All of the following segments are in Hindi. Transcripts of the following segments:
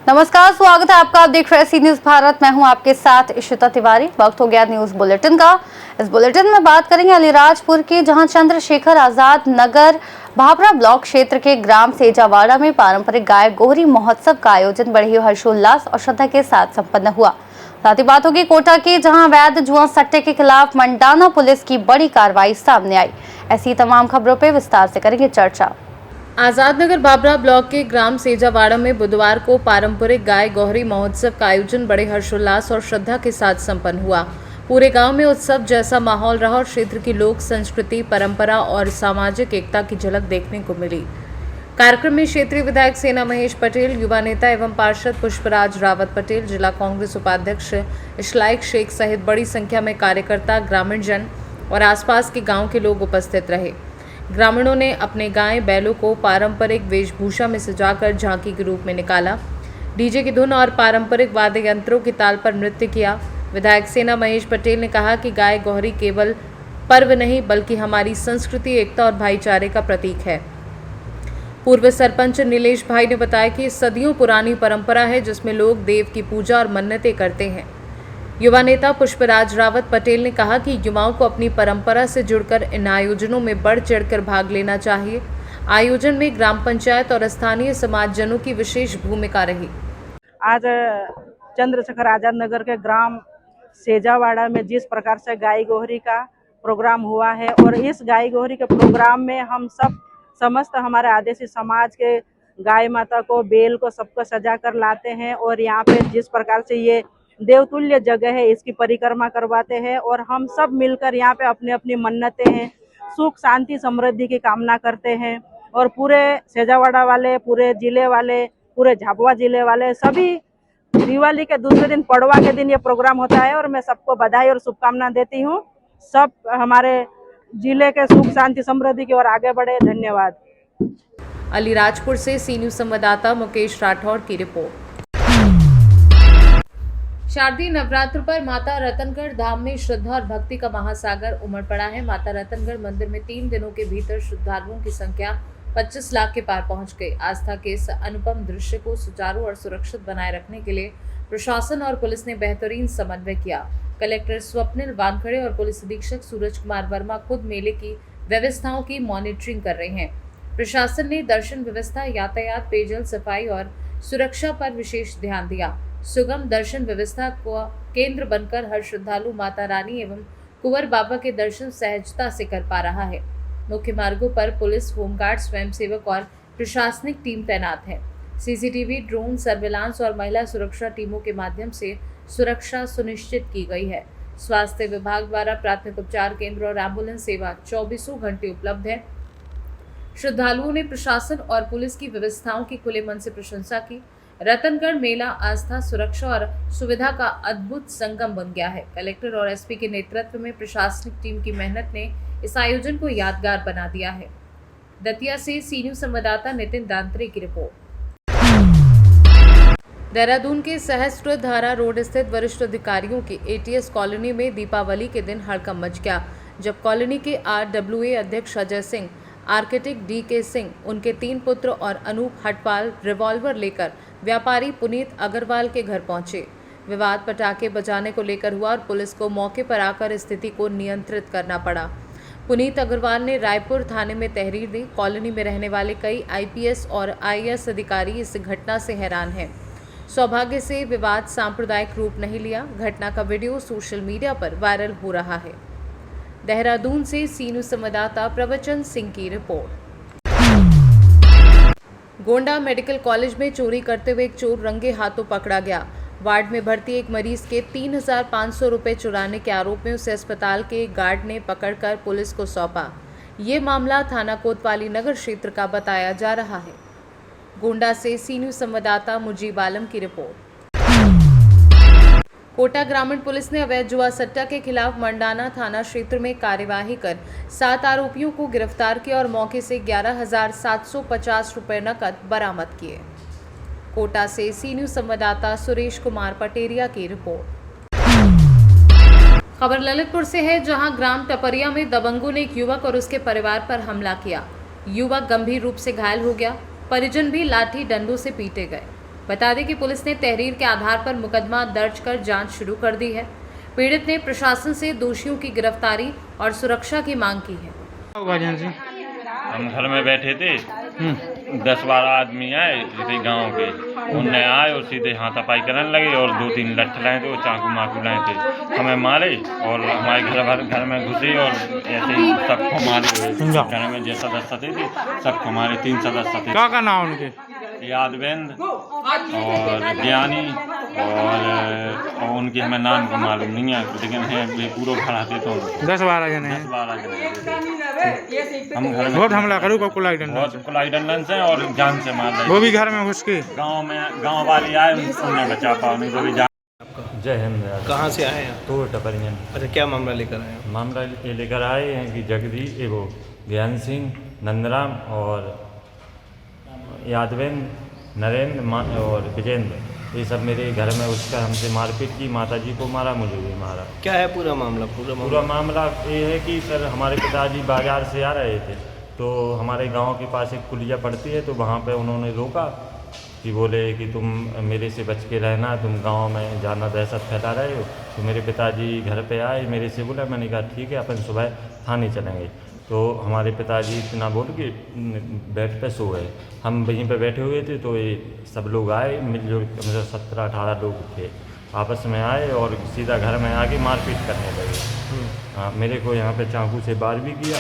नमस्कार, स्वागत है आपका। आप देख रहे हैं सी न्यूज भारत। मैं हूं आपके साथ इशिता तिवारी। वक्त हो गया न्यूज बुलेटिन का। इस बुलेटिन में बात करेंगे अलीराजपुर की, जहां चंद्रशेखर आजाद नगर भाभरा ब्लॉक क्षेत्र के ग्राम सेजावाड़ा में पारंपरिक गाय गोहरी महोत्सव का आयोजन बड़े ही हर्षोल्लास और श्रद्धा के साथ संपन्न हुआ। साथ ही बात होगी कोटा की, जहां अवैध जुआ सट्टे के खिलाफ मंडाना पुलिस की बड़ी कार्रवाई सामने आई। ऐसी तमाम खबरों पर विस्तार से करेंगे चर्चा। आजाद नगर भाभरा ब्लॉक के ग्राम सेजावाड़ा में बुधवार को पारंपरिक गाय गोहरी महोत्सव का आयोजन बड़े हर्षोल्लास और श्रद्धा के साथ संपन्न हुआ। पूरे गांव में उत्सव जैसा माहौल रहा और क्षेत्र की लोक संस्कृति, परंपरा और सामाजिक एकता की झलक देखने को मिली। कार्यक्रम में क्षेत्रीय विधायक सेना महेश पटेल, युवा नेता एवं पार्षद पुष्पराज रावत पटेल, जिला कांग्रेस उपाध्यक्ष इशलाइक शेख सहित बड़ी संख्या में कार्यकर्ता, ग्रामीण जन और आसपास के गाँव के लोग उपस्थित रहे। ग्रामीणों ने अपने गाय बैलों को पारंपरिक वेशभूषा में सजाकर झांकी के रूप में निकाला। डीजे की धुन और पारंपरिक वाद्य यंत्रों की ताल पर नृत्य किया। विधायक सेना महेश पटेल ने कहा कि गाय गोहरी केवल पर्व नहीं बल्कि हमारी संस्कृति, एकता और भाईचारे का प्रतीक है। पूर्व सरपंच नीलेश भाई ने बताया कि सदियों पुरानी परंपरा है जिसमें लोग देव की पूजा और मन्नतें करते हैं। युवा नेता पुष्पराज रावत पटेल ने कहा कि युवाओं को अपनी परंपरा से जुड़कर इन आयोजनों में बढ़ चढ़कर भाग लेना चाहिए। आयोजन में ग्राम पंचायत और स्थानीय समाजजनों की विशेष भूमिका रही। आज चंद्रशेखर आजाद नगर के ग्राम सेजावाड़ा में जिस प्रकार से गाय गोहरी का प्रोग्राम हुआ है, और इस गाय गोहरी के प्रोग्राम में हम सब समस्त हमारे आदिवासी समाज के गाय माता को, बेल को, सबको सजा कर लाते हैं। और यहाँ पे जिस प्रकार से ये देवतुल्य जगह है, इसकी परिक्रमा करवाते हैं और हम सब मिलकर यहाँ पे अपनी अपनी मन्नतें हैं, सुख शांति समृद्धि की कामना करते हैं। और पूरे सेजावाड़ा वाले, पूरे जिले वाले, पूरे झाबुआ जिले वाले सभी दिवाली के दूसरे दिन, पड़वा के दिन ये प्रोग्राम होता है और मैं सबको बधाई और शुभकामना देती हूँ। सब हमारे जिले के सुख शांति समृद्धि की ओर आगे बढ़े। धन्यवाद। अलीराजपुर से सी न्यूज संवाददाता मुकेश राठौड़ की रिपोर्ट। शारदीय नवरात्र पर माता रतनगढ़ धाम में श्रद्धा और भक्ति का महासागर उमड़ पड़ा है। माता रतनगढ़ मंदिर में 3 दिनों के भीतर श्रद्धालुओं की संख्या 25 लाख के पार पहुंच गई। आस्था के इस अनुपम दृश्य को सुचारू और सुरक्षित बनाए रखने के लिए प्रशासन और पुलिस ने बेहतरीन समन्वय किया। कलेक्टर स्वप्निल वानखड़े और पुलिस अधीक्षक सूरज कुमार वर्मा खुद मेले की व्यवस्थाओं की मॉनिटरिंग कर रहे हैं। प्रशासन ने दर्शन व्यवस्था, यातायात, पेयजल, सफाई और सुरक्षा पर विशेष ध्यान दिया। सुगम दर्शन व्यवस्था को केंद्र बनकर हर श्रद्धालु माता रानी एवं कुंवर बाबा के दर्शन सहजता से कर पा रहा है। मुख्य मार्गों पर पुलिस, होमगार्ड, स्वयंसेवक और प्रशासनिक टीम तैनात है। सीसीटीवी, ड्रोन सर्विलांस और महिला सुरक्षा टीमों के माध्यम से सुरक्षा सुनिश्चित की गई है। स्वास्थ्य विभाग द्वारा प्राथमिक उपचार केंद्र और एम्बुलेंस सेवा 24 घंटे उपलब्ध है। श्रद्धालुओं ने प्रशासन और पुलिस की व्यवस्थाओं की खुले मन से प्रशंसा की। रतनगढ़ मेला आस्था, सुरक्षा और सुविधा का अद्भुत संगम बन गया है। कलेक्टर और एसपी के नेतृत्व में प्रशासनिक टीम की मेहनत ने इस आयोजन को यादगार बना दिया है। दतिया से सी न्यूज संवाददाता नितिन दांत्रे की रिपोर्ट। देहरादून के सहस्त्रधारा रोड स्थित वरिष्ठ अधिकारियों की एटीएस कॉलोनी में दीपावली के दिन हड़कंप मच गया, जब कॉलोनी के आरडब्ल्यूए अध्यक्ष अजय सिंह, आर्किटेक्ट डीके सिंह, उनके 3 पुत्र और अनूप हटपाल रिवॉल्वर लेकर व्यापारी पुनीत अग्रवाल के घर पहुंचे। विवाद पटाखे बजाने को लेकर हुआ और पुलिस को मौके पर आकर स्थिति को नियंत्रित करना पड़ा। पुनीत अग्रवाल ने रायपुर थाने में तहरीर दी। कॉलोनी में रहने वाले कई आईपीएस और आईएएस अधिकारी इस घटना से हैरान हैं। सौभाग्य से विवाद सांप्रदायिक रूप नहीं लिया। घटना का वीडियो सोशल मीडिया पर वायरल हो रहा है। देहरादून से सी न्यूज संवाददाता प्रवचन सिंह की रिपोर्ट। गोंडा मेडिकल कॉलेज में चोरी करते हुए एक चोर रंगे हाथों पकड़ा गया। वार्ड में भर्ती एक मरीज के 3,500 रुपये चुराने के आरोप में उसे अस्पताल के गार्ड ने पकड़कर पुलिस को सौंपा। ये मामला थाना कोतवाली नगर क्षेत्र का बताया जा रहा है। गोंडा से सी न्यूज संवाददाता मुजीब आलम की रिपोर्ट। कोटा ग्रामीण पुलिस ने अवैध जुआ सट्टा के खिलाफ मंडाना थाना क्षेत्र में कार्यवाही कर 7 आरोपियों को गिरफ्तार किया और मौके से 11,750 रुपये नकद बरामद किए। कोटा से सी न्यूज संवाददाता सुरेश कुमार पटेरिया की रिपोर्ट। खबर ललितपुर से है, जहां ग्राम टपरिया में दबंगों ने एक युवक और उसके परिवार पर हमला किया। युवक गंभीर रूप से घायल हो गया। परिजन भी लाठी डंडों से पीटे गए। बता दें कि पुलिस ने तहरीर के आधार पर मुकदमा दर्ज कर जांच शुरू कर दी है। पीड़ित ने प्रशासन से दोषियों की गिरफ्तारी और सुरक्षा की मांग की है। हम घर में बैठे थे, 10-12 आदमी आए इसी गांव के, उनने आए और सीधे हाथापाई करने लगे और 2-3 लठ लाए थे, चाकू माकू लाए थे, हमें मारे और हमारे घर में घुसे और ऐसे ही सबको मारे। घर में जो सदस्य थे सबको मारे, 3 सदस्य थे। क्या नाम उनके? यादवेंद्र और ज्ञानी और उनके हमें नाम को मालूम नहीं है, लेकिन है वे पूरा खड़ाते तो 10-12 जने हैं। 10-12 जने हम घर में बहुत हमला करूँ को कुलाई डंडन से और जान से मार रहे। वो भी घर में घुस के गांव वाले आए, उन्हें बचा पाओ, नहीं तो भी जान। जय हिंद। कहाँ से आए हैं? तो टपरियन। अच्छा, क्या मामला लेकर आए हैं? मामला ये लेकर आए हैं कि जगदीश वो ज्ञान सिंह, नंदराम और यादवेंद्र, नरेंद्र और विजेंद्र, ये सब मेरे घर में उसका हमसे मारपीट की, माताजी को मारा, मुझे भी मारा। क्या है पूरा मामला? पूरा मामला ये है कि सर हमारे पिताजी बाजार से आ रहे थे, तो हमारे गांव के पास एक पुलिया पड़ती है, तो वहाँ पे उन्होंने रोका कि बोले कि तुम मेरे से बच के रहना, तुम गांव में जाना दहशत फैला रहे हो। तो मेरे पिताजी घर पे आए, मेरे से बोला, मैंने कहा ठीक है अपन सुबह थाने चलेंगे। तो हमारे पिताजी इतना बोल के बेड पे सो गए, हम वहीं पे बैठे हुए थे, तो ये सब लोग आए, मिलजुल 17-18 लोग थे, आपस में आए और सीधा घर में आके मारपीट करने लगे। हाँ, मेरे को यहाँ पे चाकू से वार भी किया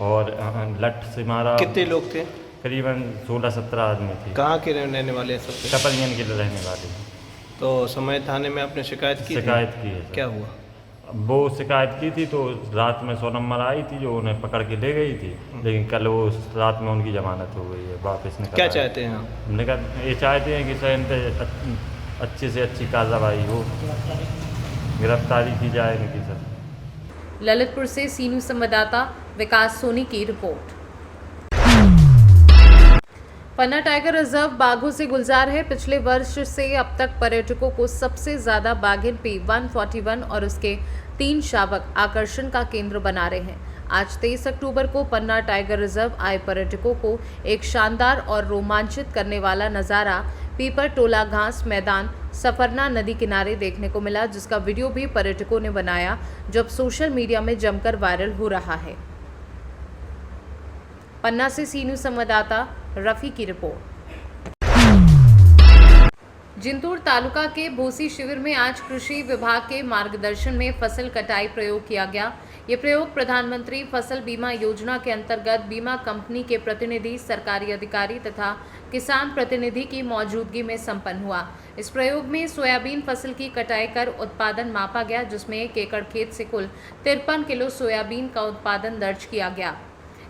और लठ से मारा। कितने लोग थे? करीबन 16-17 आदमी थे। कहाँ के रहने वाले सब? टपरियन के रहने वाले। तो समय थाने में आपने शिकायत की? शिकायत की है। क्या हुआ? वो शिकायत की थी तो रात में 100 नंबर आई थी जो उन्हें पकड़ के ले गई थी, लेकिन कल वो रात में उनकी जमानत हो गई है, वापस निकल। क्या चाहते हैं आप? हमने कहा ये चाहते हैं कि सर इन पर अच्छी से अच्छी कार्रवाई हो, गिरफ्तारी की जाए इनकी सर। ललितपुर से सीनू संवाददाता विकास सोनी की रिपोर्ट। पन्ना टाइगर रिजर्व बाघों से गुलजार है। पिछले वर्ष से अब तक पर्यटकों को सबसे ज्यादा बाघिन P141 और उसके 3 शावक आकर्षण का केंद्र बना रहे हैं। आज 23 अक्टूबर को पन्ना टाइगर रिजर्व आए पर्यटकों को एक शानदार और रोमांचित करने वाला नज़ारा पीपर टोला घास मैदान सफरना नदी किनारे देखने को मिला, जिसका वीडियो भी पर्यटकों ने बनाया, जब सोशल मीडिया में जमकर वायरल हो रहा है। पन्ना से सीनू संवाददाता रफी की रिपोर्ट। जिंतूर तालुका के भोसी शिविर में आज कृषि विभाग के मार्गदर्शन में फसल कटाई प्रयोग किया गया। ये प्रयोग प्रधानमंत्री फसल बीमा योजना के अंतर्गत बीमा कंपनी के प्रतिनिधि, सरकारी अधिकारी तथा किसान प्रतिनिधि की मौजूदगी में संपन्न हुआ। इस प्रयोग में सोयाबीन फसल की कटाई कर उत्पादन मापा गया, जिसमें 1 एकड़ खेत से कुल 53 किलो सोयाबीन का उत्पादन दर्ज किया गया।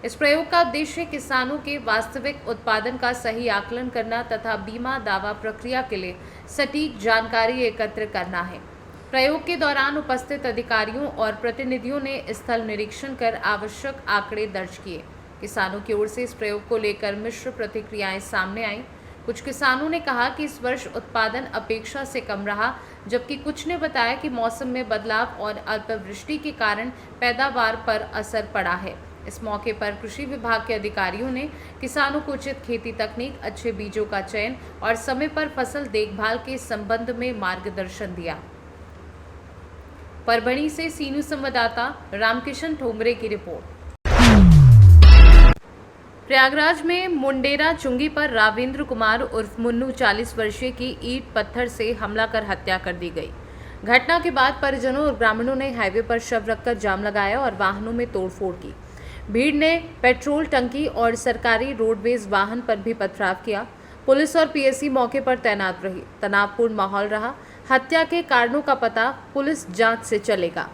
इस प्रयोग का उद्देश्य किसानों के वास्तविक उत्पादन का सही आकलन करना तथा बीमा दावा प्रक्रिया के लिए सटीक जानकारी एकत्र करना है। प्रयोग के दौरान उपस्थित अधिकारियों और प्रतिनिधियों ने स्थल निरीक्षण कर आवश्यक आंकड़े दर्ज किए। किसानों की ओर से इस प्रयोग को लेकर मिश्र प्रतिक्रियाएं सामने आईं। कुछ किसानों ने कहा कि इस वर्ष उत्पादन अपेक्षा से कम रहा, जबकि कुछ ने बताया कि मौसम में बदलाव और अल्पवृष्टि के कारण पैदावार पर असर पड़ा है। इस मौके पर कृषि विभाग के अधिकारियों ने किसानों को उचित खेती तकनीक, अच्छे बीजों का चयन और समय पर फसल देखभाल के संबंध में मार्गदर्शन दिया। परभणी से सीनू संवाददाता रामकिशन ठोमरे की रिपोर्ट। प्रयागराज में मुंडेरा चुंगी पर राविंद्र कुमार उर्फ मुन्नू 40 वर्षीय की ईंट पत्थर से हमला कर हत्या कर दी गई। घटना के बाद परिजनों और ग्रामीणों ने हाईवे पर शव रखकर जाम लगाया और वाहनों में तोड़फोड़ की। भीड़ ने पेट्रोल टंकी और सरकारी रोडवेज वाहन पर भी पथराव किया। पुलिस और पीएससी मौके पर तैनात रही। तनावपूर्ण माहौल रहा। हत्या के कारणों का पता पुलिस जांच से चलेगा।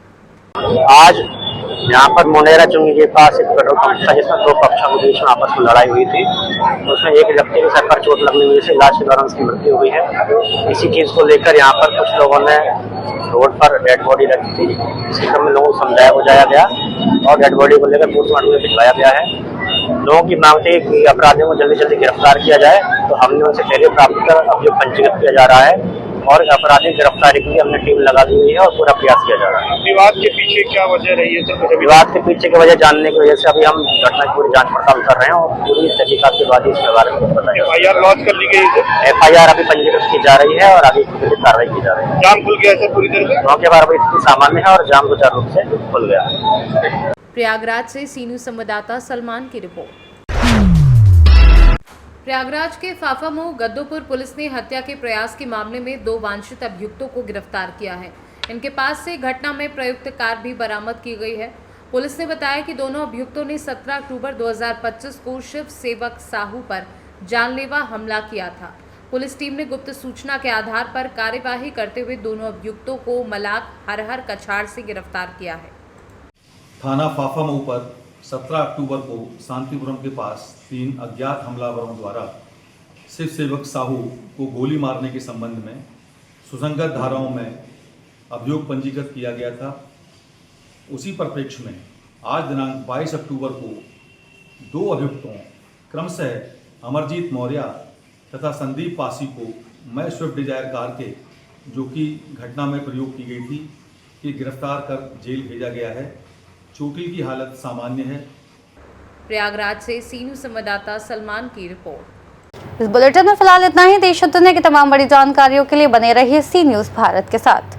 आज यहाँ पर मुंडेरा चुंगी के पास एक पेट्रोल पंप था, जिसमें 2 पक्षों के बीच में आपस में लड़ाई हुई थी। उसमें एक व्यक्ति के सर पर चोट लगने की वजह से इलाज के दौरान उसकी मृत्यु हुई है। इसी चीज को लेकर यहाँ पर कुछ लोगों ने रोड पर डेड बॉडी रखी थी। इसी क्रम में लोगों को समझाया बुझाया गया और डेड बॉडी को लेकर पोस्टमार्टम में भिजवाया गया है। लोगों की मांग थी कि अपराधियों को जल्दी जल्दी गिरफ्तार किया जाए, तो हमने उनसे पहले प्राप्त कर अभियोग पंजीकृत किया जा रहा है और अपराधी गिरफ्तारी के लिए हमने टीम लगा दी हुई है और पूरा प्रयास किया जा रहा है। विवाद के पीछे क्या वजह रही है सर? विवाद के पीछे की वजह जानने की वजह से अभी हम घटना की पूरी जांच पड़ताल कर रहे हैं और पूरी तहकीकात के बाद इसके बारे में बताया। FIR लॉन्च कर ली गई है? FIR अभी पंजीकृत की जा रही है और आगे की कार्रवाई की जा रही है। जाम खुल गया है सर पूरी तरह से? गाँव के बारे में स्थिति सामान्य है और जाम सुचारू रूप से खुल गया है। प्रयागराज से सी न्यूज़ संवाददाता सलमान की रिपोर्ट। प्रयागराज के फाफामऊ गद्दोपुर पुलिस ने हत्या के प्रयास के मामले में 2 वांछित अभियुक्तों को गिरफ्तार किया है। इनके पास से घटना में प्रयुक्त कार भी बरामद की गई है। पुलिस ने बताया कि दोनों अभियुक्तों ने 17 अक्टूबर 2025 को शिव सेवक साहू पर जानलेवा हमला किया था। पुलिस टीम ने गुप्त सूचना के आधार पर कार्यवाही करते हुए दोनों अभियुक्तों को मलाक हरहर कछाड़ से गिरफ्तार किया है। थाना फाफामऊ पर 17 अक्टूबर को शांतिपुरम के पास 3 अज्ञात हमलावरों द्वारा शिव सेवक साहू को गोली मारने के संबंध में सुसंगत धाराओं में अभियोग पंजीकृत किया गया था। उसी परिप्रेक्ष्य में आज दिनांक 22 अक्टूबर को 2 अभियुक्तों क्रमशः अमरजीत मौर्य तथा संदीप पासी को मैं स्विफ्ट डिजायर कार के जो कि घटना में प्रयोग की गई थी कि गिरफ्तार कर जेल भेजा गया है। चोटिल की हालत सामान्य है। प्रयागराज से सी न्यूज़ संवाददाता सलमान की रिपोर्ट। इस बुलेटिन में फिलहाल इतना ही। देश और दुनिया की तमाम बड़ी जानकारियों के लिए बने रहिए सी न्यूज़ भारत के साथ।